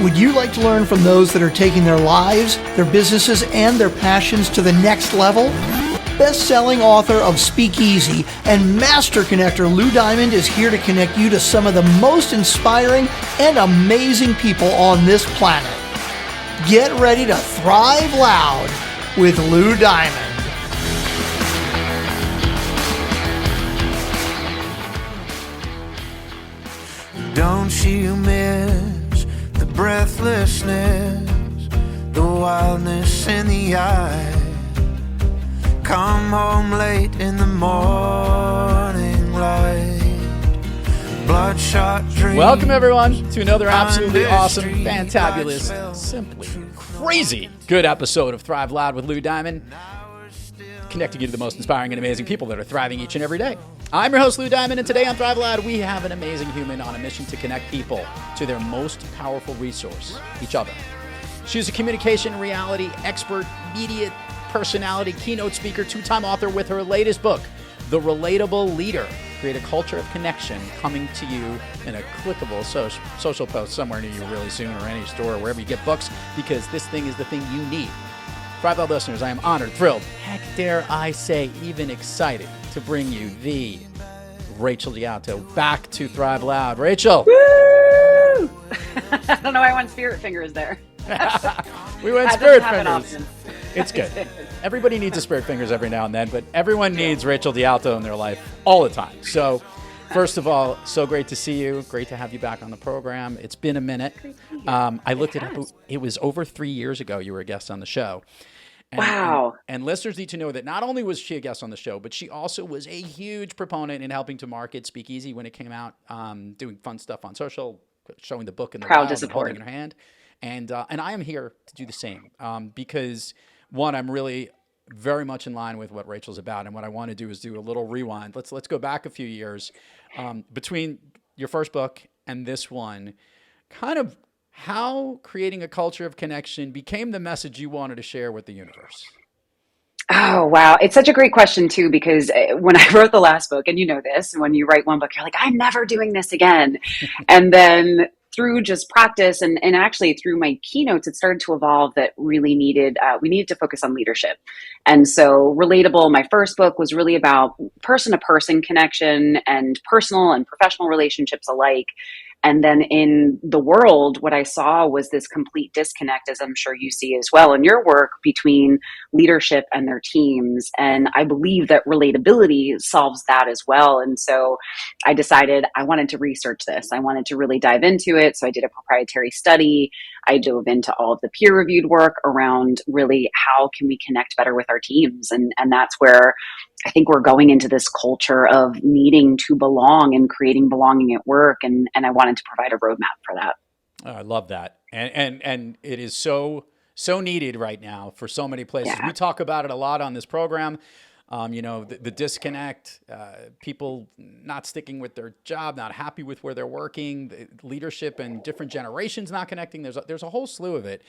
Would you like to learn from those that are taking their lives, their businesses, and their passions to the next level? Best-selling author of Speakeasy and master connector Lou Diamond is here to connect you to some of the most inspiring and amazing people on this planet. Get ready to thrive loud with Lou Diamond. Don't you miss the breathlessness, the wildness in the eye? Come home late in the morning light, bloodshot dreams. Welcome everyone to another absolutely awesome, fantabulous, simply crazy good episode of Thrive Loud with Lou Diamond, connecting you to the most inspiring and amazing people that are thriving each and every day. I'm your host, Lou Diamond, and today on Thrive Loud, we have an amazing human on a mission to connect people to their most powerful resource, each other. She's a communication reality expert, media personality, keynote speaker, two-time author with her latest book, The Relatable Leader. Create a culture of connection, coming to you in a clickable social post somewhere near you really soon, or any store or wherever you get books, because this thing is the thing you need. Thrive Loud listeners, I am honored, thrilled, heck dare I say, even excited to bring you the Rachel DeAlto back to Thrive Loud. Rachel! Woo! I don't know why I went spirit fingers there. We went spirit fingers. It's good. Everybody needs a spirit fingers every now and then, but everyone needs Rachel DeAlto in their life all the time. So, first of all, so great to see you. Great to have you back on the program. It's been a minute. I looked it up. It was over 3 years ago you were a guest on the show. Wow. And listeners need to know that not only was she a guest on the show, but she also was a huge proponent in helping to market Speakeasy when it came out, doing fun stuff on social, showing the book in the Proud to wild and support. holding in her hand. And I am here to do the same because, one, I'm really very much in line with what Rachel's about. And what I want to do is do a little rewind. Let's go back a few years between your first book and this one, kind of how creating a culture of connection became the message you wanted to share with the universe. Oh, wow. It's such a great question, too, because when I wrote the last book, and you know this, when you write one book, you're like, I'm never doing this again. And then through just practice and actually through my keynotes, it started to evolve that we needed to focus on leadership. And so Relatable, my first book, was really about person-to-person connection and personal and professional relationships alike. And then in the world, what I saw was this complete disconnect, as I'm sure you see as well in your work, between leadership and their teams. And I believe that relatability solves that as well. And so I decided I wanted to research this. I wanted to really dive into it. So I did a proprietary study. I dove into all of the peer-reviewed work around really how can we connect better with our teams. And that's where I think we're going into this culture of needing to belong and creating belonging at work. And I wanted to provide a roadmap for that. Oh, I love that. And it is so needed right now for so many places. Yeah. We talk about it a lot on this program. The disconnect, people not sticking with their job, not happy with where they're working, the leadership and different generations not connecting. There's a whole slew of it.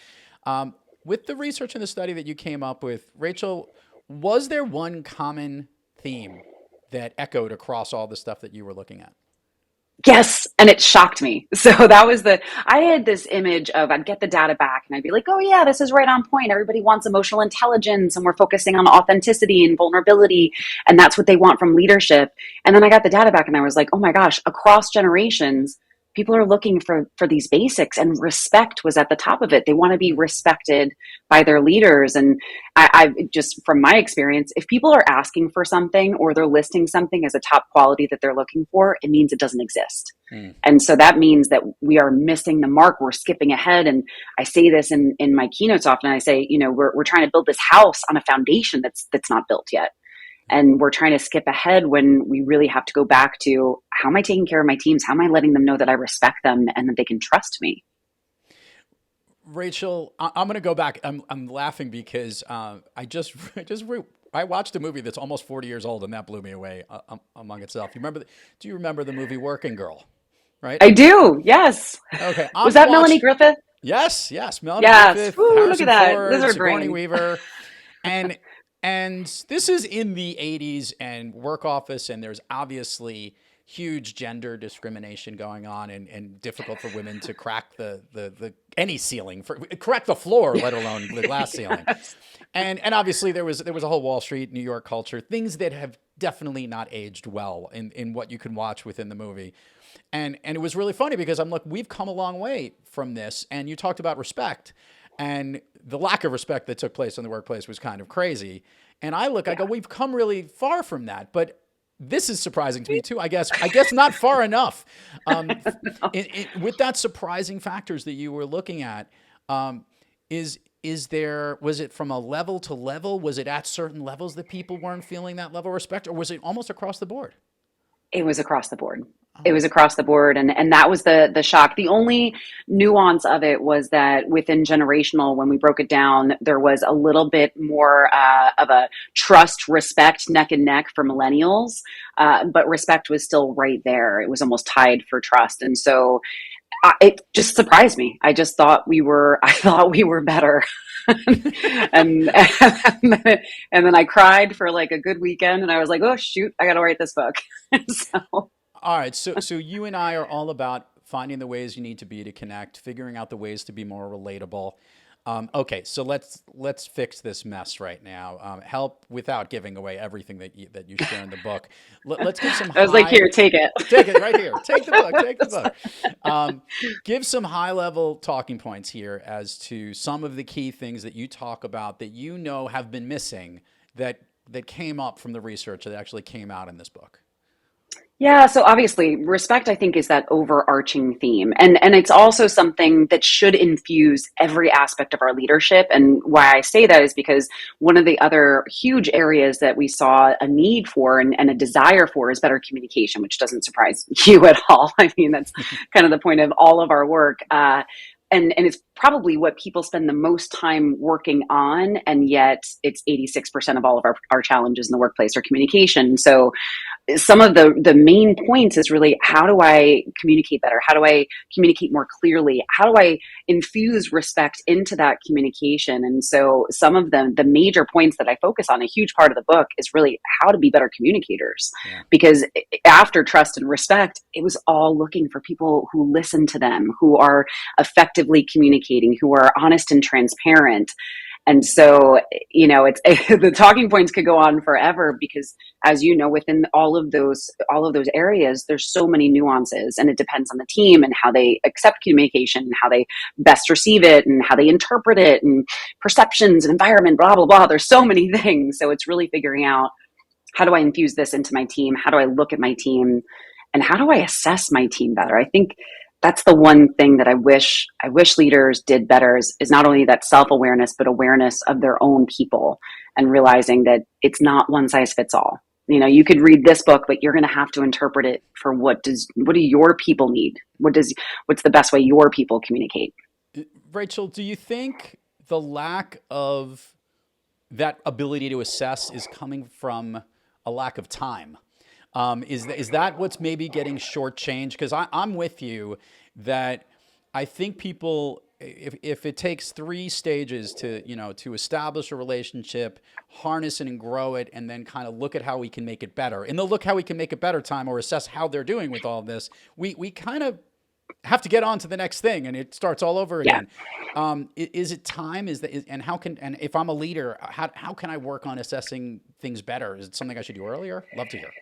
With the research and the study that you came up with, Rachel, was there one common theme that echoed across all the stuff that you were looking at? Yes. And it shocked me. So that was I had this image of, I'd get the data back and I'd be like, oh yeah, this is right on point. Everybody wants emotional intelligence and we're focusing on authenticity and vulnerability. And that's what they want from leadership. And then I got the data back and I was like, oh my gosh, across generations, people are looking for these basics, and respect was at the top of it. They want to be respected by their leaders. And I just, from my experience, if people are asking for something or they're listing something as a top quality that they're looking for, it means it doesn't exist. And so that means that we are missing the mark. We're skipping ahead. And I say this in my keynotes often. I say, we're trying to build this house on a foundation that's not built yet. And we're trying to skip ahead when we really have to go back to, how am I taking care of my teams? How am I letting them know that I respect them and that they can trust me? Rachel, I'm going to go back. I'm laughing because I watched a movie that's almost 40 years old, and that blew me away among itself. Do you remember the movie Working Girl? Right? I do. Yes. Okay. Was that Melanie Griffith? Yes. Melanie Griffith. Ooh, Harrison look at that. Ford, Those are Sigourney great. Weaver. And this is in the 80s and work office, and there's obviously huge gender discrimination going on, and difficult for women to crack the any ceiling, crack the floor, let alone the glass ceiling. And obviously there was a whole Wall Street, New York culture, things that have definitely not aged well in what you can watch within the movie. And it was really funny because I'm like, we've come a long way from this. And you talked about respect, and the lack of respect that took place in the workplace was kind of crazy. And I go, we've come really far from that, but this is surprising to me too. I guess not far enough. No. With that surprising factors that you were looking at, was it from a level to level? Was it at certain levels that people weren't feeling that level of respect, or was it almost across the board? It was across the board. It was across the board. And that was the shock. The only nuance of it was that within generational, when we broke it down, there was a little bit more of a trust, respect, neck and neck for millennials. But respect was still right there. It was almost tied for trust. And so it just surprised me. I thought we were better. and then I cried for like a good weekend, and I was like, oh shoot, I got to write this book. So. All right. So you and I are all about finding the ways you need to be to connect, figuring out the ways to be more relatable. Okay. So let's fix this mess right now. Help without giving away everything that you share in the book. Let's give some. I was like, here, take it. Take it right here. Take the book. Take the book. Give some high level talking points here as to some of the key things that you talk about that you know have been missing that came up from the research that actually came out in this book. Yeah, so obviously respect, I think, is that overarching theme. And it's also something that should infuse every aspect of our leadership. And why I say that is because one of the other huge areas that we saw a need for and a desire for is better communication, which doesn't surprise you at all. I mean, that's kind of the point of all of our work. And it's probably what people spend the most time working on. And yet it's 86% of all of our challenges in the workplace are communication. So some of the main points is really, how do I communicate better? How do I communicate more clearly? How do I infuse respect into that communication? And so some of the major points that I focus on, a huge part of the book, is really how to be better communicators. Yeah. Because after trust and respect, it was all looking for people who listen to them, who are effectively communicating, who are honest and transparent. And so, it's the talking points could go on forever because, as you know, within all of those areas, there's so many nuances, and it depends on the team and how they accept communication and how they best receive it and how they interpret it and perceptions and environment, blah, blah, blah. There's so many things. So it's really figuring out, how do I infuse this into my team? How do I look at my team? And how do I assess my team better? I think that's the one thing that I wish leaders did better is not only that self-awareness, but awareness of their own people, and realizing that it's not one size fits all. You could read this book, but you're going to have to interpret it for what do your people need? What's the best way your people communicate? Rachel, do you think the lack of that ability to assess is coming from a lack of time? Is that what's maybe getting shortchanged? Because I'm with you that I think people, if it takes 3 stages to establish a relationship, harness it and grow it, and then kind of look at how we can make it better. In the look how we can make it better time, or assess how they're doing with all of this, we kind of have to get on to the next thing, and it starts all over again. Yeah. Is it time? And if I'm a leader, how can I work on assessing things better? Is it something I should do earlier? Love to hear.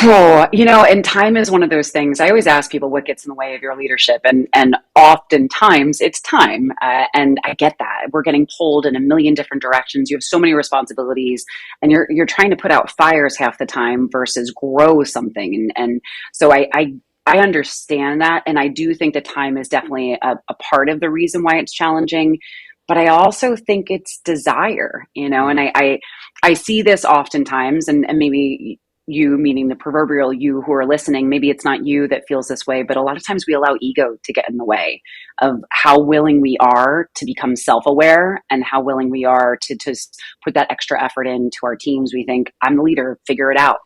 Oh, and time is one of those things. I always ask people what gets in the way of your leadership, and oftentimes it's time. And I get that we're getting pulled in a million different directions. You have so many responsibilities, and you're trying to put out fires half the time versus grow something. And so I understand that, and I do think that time is definitely a part of the reason why it's challenging. But I also think it's desire, and I see this oftentimes, and maybe you, meaning the proverbial you who are listening, maybe it's not you that feels this way, but a lot of times we allow ego to get in the way of how willing we are to become self-aware and how willing we are to just put that extra effort into our teams. We think, I'm the leader, figure it out,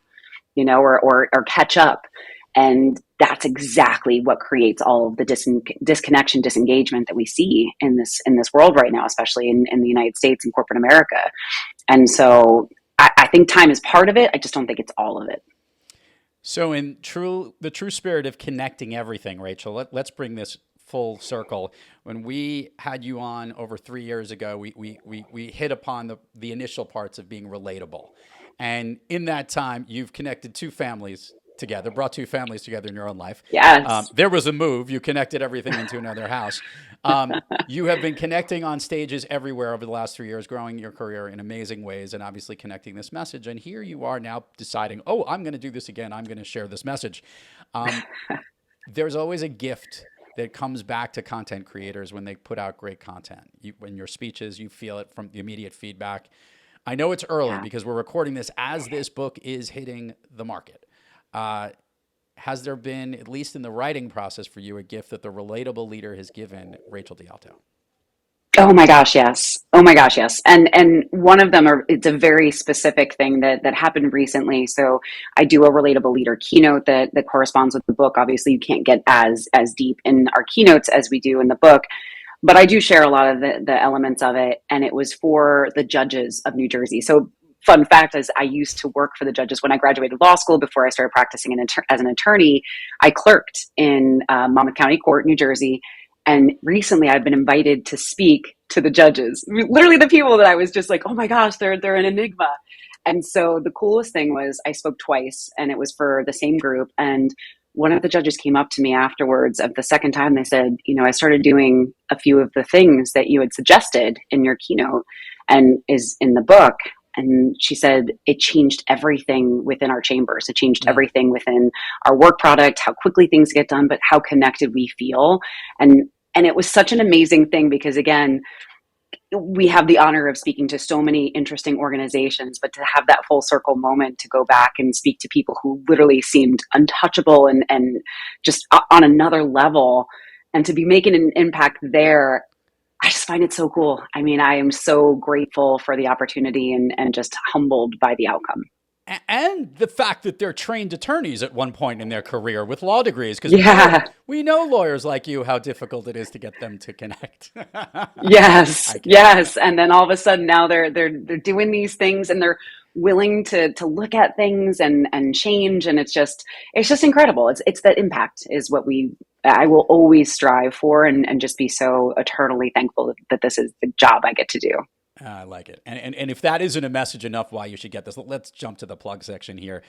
or catch up. And that's exactly what creates all of the disconnection, disengagement that we see in this world right now, especially in the United States and corporate America. And so I think time is part of it. I just don't think it's all of it. So in the true spirit of connecting everything, Rachel, let's bring this full circle. When we had you on over 3 years ago, we hit upon the initial parts of being relatable. And in that time, you've connected two families together, brought two families together in your own life. Yes. There was a move. You connected everything into another house. You have been connecting on stages everywhere over the last 3 years, growing your career in amazing ways and obviously connecting this message. And here you are now deciding, oh, I'm going to do this again. I'm going to share this message. There's always a gift that comes back to content creators when they put out great content. When your speeches, you feel it from the immediate feedback. I know it's early because we're recording this as this book is hitting the market. Has there been, at least in the writing process for you, a gift that the Relatable Leader has given Rachel DeAlto? Oh my gosh, yes. Oh my gosh, yes. And one of them it's a very specific thing that happened recently. So I do a Relatable Leader keynote that corresponds with the book. Obviously, you can't get as deep in our keynotes as we do in the book, but I do share a lot of the elements of it. And it was for the judges of New Jersey. So fun fact is I used to work for the judges when I graduated law school. Before I started practicing as an attorney, I clerked in Monmouth County Court, New Jersey. And recently I've been invited to speak to the judges, literally the people that I was just like, oh my gosh, they're an enigma. And so the coolest thing was I spoke twice and it was for the same group. And one of the judges came up to me afterwards. Of the second time, they said, I started doing a few of the things that you had suggested in your keynote and is in the book. And she said, it changed everything within our chambers. It changed everything within our work product, how quickly things get done, but how connected we feel. And it was such an amazing thing because, again, we have the honor of speaking to so many interesting organizations, but to have that full circle moment to go back and speak to people who literally seemed untouchable and just on another level, and to be making an impact there, I just find it so cool. I mean, I am so grateful for the opportunity and just humbled by the outcome. And the fact that they're trained attorneys at one point in their career with law degrees, because we know lawyers like you, how difficult it is to get them to connect. Yes. And then all of a sudden now they're doing these things and they're willing to look at things and change. And it's just incredible. It's that impact is what I will always strive for and just be so eternally thankful that this is the job I get to do. I like it. And if that isn't a message enough why you should get this, let's jump to the plug section here.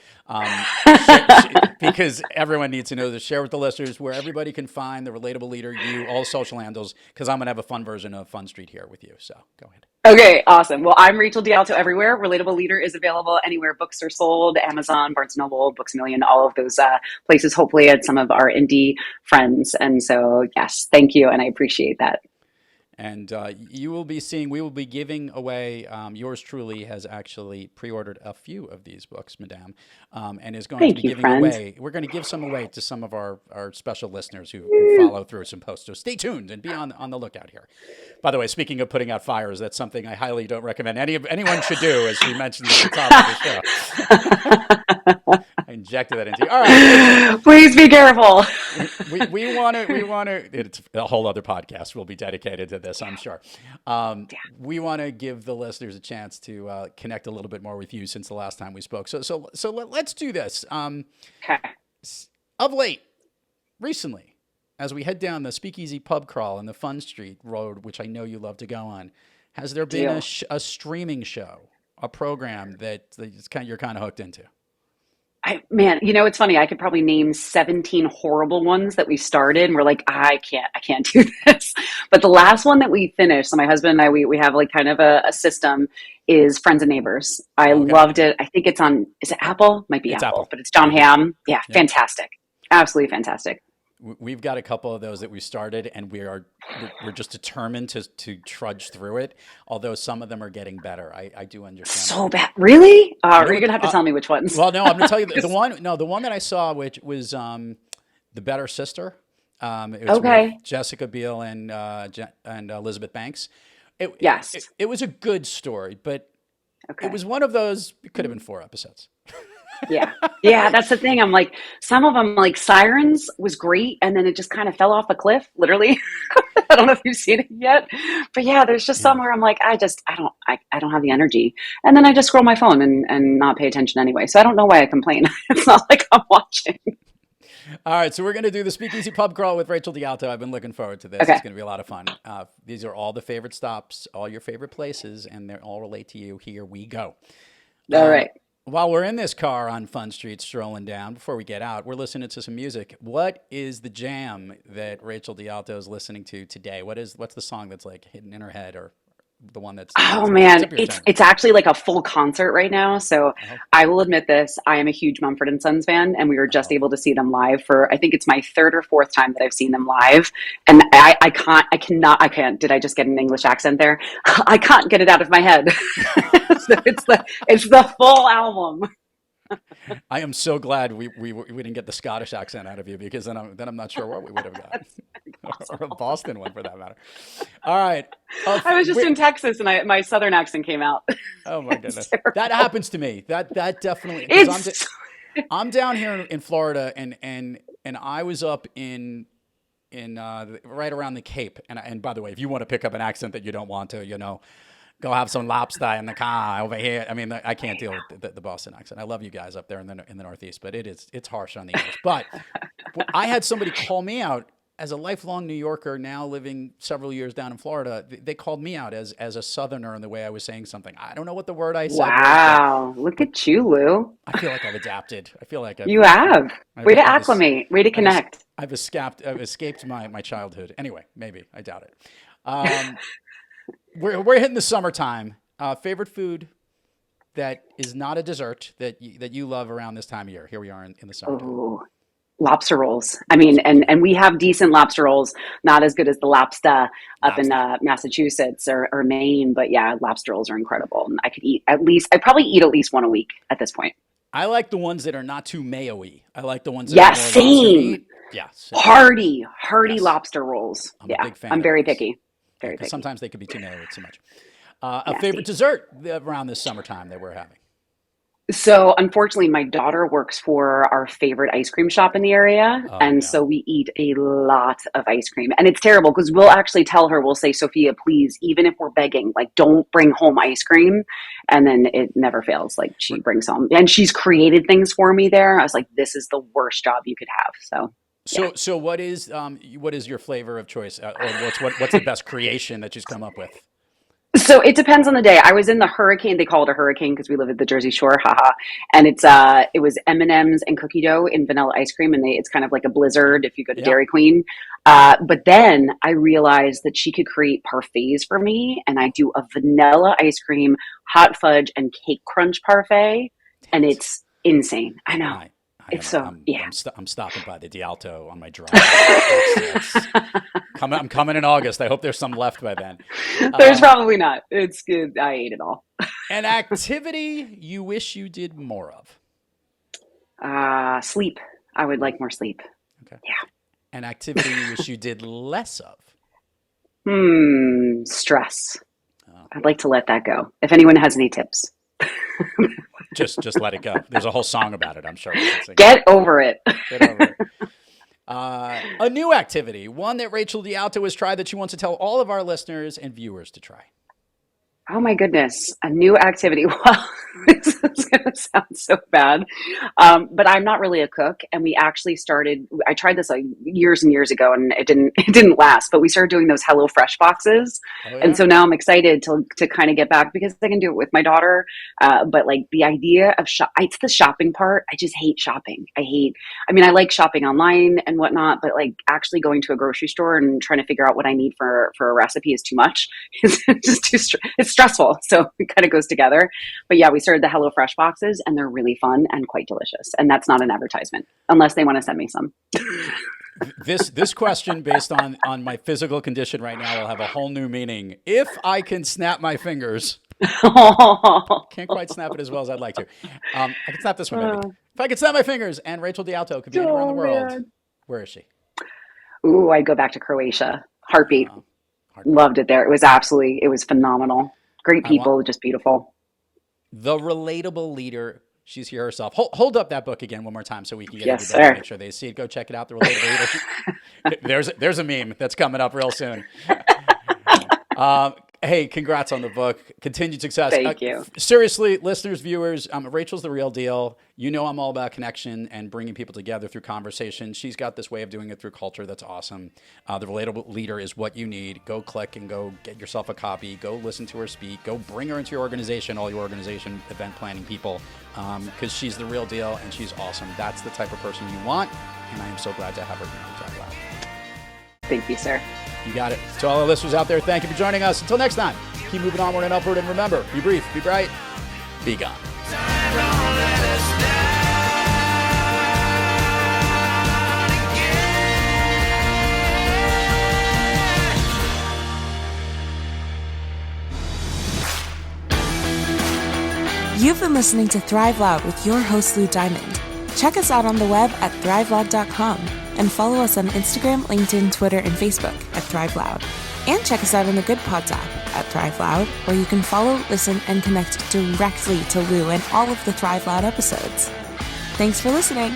Because everyone needs to know this. Share with the listeners where everybody can find the Relatable Leader, you, all social handles, because I'm going to have a fun version of Fun Street here with you. So go ahead. Okay, awesome. Well, I'm Rachel DeAlto everywhere. Relatable Leader is available anywhere books are sold, Amazon, Barnes & Noble, Books A Million, all of those places, hopefully at some of our indie friends. And so, yes, thank you. And I appreciate that. And we will be giving away, yours truly has actually pre-ordered a few of these books, Madame, and is going to be giving away. We're going to give some away to some of our special listeners who follow through some posts. So stay tuned and be on the lookout here. By the way, speaking of putting out fires, that's something I highly don't recommend anyone should do, as we mentioned at the top of the show. I injected that into you. All right. Please be careful. We want to, it's a whole other podcast will be dedicated to this, I'm sure. We want to give the listeners a chance to connect a little bit more with you since the last time we spoke. So let's do this. Okay. Of late, recently, as we head down the Speakeasy Pub Crawl and the Fun Street Road, which I know you love to go on, has there been a streaming show, a program that you're kind of hooked into? It's funny. I could probably name 17 horrible ones that we started and we're like, I can't do this. But the last one that we finished, so my husband and I, we have like kind of a system, is Friends and Neighbors. I loved it. I think it's on, is it Apple? Might be Apple, but it's John Hamm. Yeah, fantastic. Absolutely fantastic. We've got a couple of those that we started, and we're just determined to trudge through it. Although some of them are getting better, I do understand. So bad, really? You're gonna have to tell me which ones. Well, no, I'm gonna tell you the one. No, the one that I saw, which was The Better Sister. It was with Jessica Biel and Elizabeth Banks. It was a good story, but it was one of those. It could have been 4 episodes. Yeah, that's the thing. I'm like, some of them, like Sirens was great, and then it just kind of fell off a cliff, literally. I don't know if you've seen it yet, but yeah, there's just some where I'm like, I don't have the energy. And then I just scroll my phone and not pay attention anyway. So I don't know why I complain. It's not like I'm watching. All right, so we're going to do the Speakeasy Pub Crawl with Rachel DeAlto. I've been looking forward to this. Okay. It's going to be a lot of fun. These are all the favorite stops, all your favorite places, and they all relate to you. Here we go. All right. While we're in this car on Fun Street strolling down, before we get out, we're listening to some music. What is the jam that Rachel DeAlto is listening to today? What's the song that's like hidden in her head, or the one that's man, it's actually like a full concert right now. So I will admit this, I am a huge Mumford & Sons fan, and we were just able to see them live for, I think it's my third or fourth time that I've seen them live. And I can't, did I just get an English accent there? I can't get it out of my head. So it's the full album. I am so glad we didn't get the Scottish accent out of you, because then I'm not sure what we would have got, or a Boston one for that matter. All right, I was just in Texas and my Southern accent came out. Oh my goodness, that happens to me. That definitely. I'm down here in Florida, and I was up in right around the Cape, and by the way, if you want to pick up an accent that you don't want to, go have some lobster in the car over here. I mean, I can't deal with the Boston accent. I love you guys up there in the Northeast, but it's harsh on the English. But I had somebody call me out as a lifelong New Yorker, now living several years down in Florida. They called me out as a Southerner in the way I was saying something. I don't know what the word I said. Wow, look at you, Lou. I feel like I've adapted. I feel like you have. Way to acclimate. Way to connect. I've escaped my childhood. Anyway, maybe. I doubt it. We're hitting the summertime. Favorite food that is not a dessert that you love around this time of year? Here we are in the summer. Oh, lobster rolls. I mean, and we have decent lobster rolls, not as good as the lobster up in Massachusetts or Maine, but yeah, lobster rolls are incredible. And I'd probably eat at least one a week at this point. I like the ones that are not too mayo-y. I like the ones that yeah, are more same. lobster-y. Yeah, same. Hearty Yes. lobster rolls. I'm a big fan. I'm of very those. picky. Very picky. Sometimes they could be too mayo-y too much. Nasty. A favorite dessert around this summertime that we're having? So unfortunately, my daughter works for our favorite ice cream shop in the area. So we eat a lot of ice cream. And it's terrible because we'll actually tell her, we'll say, Sophia, please, even if we're begging, like, don't bring home ice cream. And then it never fails. Like, she brings home. And she's created things for me there. I was like, this is the worst job you could have. So what is your flavor of choice? Or what's the best creation that she's come up with? So it depends on the day. I was in the hurricane. They call it a hurricane because we live at the Jersey Shore. Haha. And it was M&Ms and cookie dough in vanilla ice cream. And it's kind of like a blizzard if you go to Dairy Queen. But then I realized that she could create parfaits for me. And I do a vanilla ice cream, hot fudge, and cake crunch parfait. And it's insane. I know. I'm stopping by the Dialto on my drive. I'm coming in August. I hope there's some left by then. There's probably not. It's good. I ate it all. An activity you wish you did more of? Sleep. I would like more sleep. Okay. Yeah. An activity you wish you did less of? Stress. I'd like to let that go. If anyone has any tips. Just let it go. There's a whole song about it, I'm sure. Get over it. Get over it. A new activity, one that Rachel DeAlto has tried that she wants to tell all of our listeners and viewers to try. Oh my goodness, a new activity. Well, this is going to sound so bad, but I'm not really a cook. And we actually I tried this like years and years ago, and it didn't last. But we started doing those HelloFresh boxes, and so now I'm excited to kind of get back because I can do it with my daughter. But like the idea of it's the shopping part. I just hate shopping. I like shopping online and whatnot, but like actually going to a grocery store and trying to figure out what I need for a recipe is too much. It's just too it's stressful. So it kind of goes together. But yeah, we started the HelloFresh boxes and they're really fun and quite delicious. And that's not an advertisement unless they want to send me some. This question based on my physical condition right now will have a whole new meaning. If I can snap my fingers, can't quite snap it as well as I'd like to. I can snap this one maybe. If I could snap my fingers and Rachel DeAlto could be anywhere in the world, man. Where is she? Ooh, I'd go back to Croatia. Heartbeat. Loved it there. It was phenomenal. Great people, just beautiful. The Relatable Leader. She's here herself. Hold up that book again one more time so we can get Yes, everybody sir. to make sure they see it. Go check it out. The Relatable Leader. There's a meme that's coming up real soon. Hey, congrats on the book. Continued success. Thank you. Seriously, listeners, viewers, Rachel's the real deal. You know I'm all about connection and bringing people together through conversation. She's got this way of doing it through culture that's awesome. The Relatable Leader is what you need. Go click and go get yourself a copy. Go listen to her speak. Go bring her into your organization, all your organization event planning people, because she's the real deal and she's awesome. That's the type of person you want, and I am so glad to have her here on Drive Loud. Thank you, sir. You got it. To all our listeners out there, thank you for joining us. Until next time, keep moving onward and upward. And remember, be brief, be bright, be gone. You've been listening to Thrive Loud with your host, Lou Diamond. Check us out on the web at thriveloud.com and follow us on Instagram, LinkedIn, Twitter, and Facebook at Thrive Loud. And check us out on the Good Pods app at Thrive Loud, where you can follow, listen, and connect directly to Lou and all of the Thrive Loud episodes. Thanks for listening.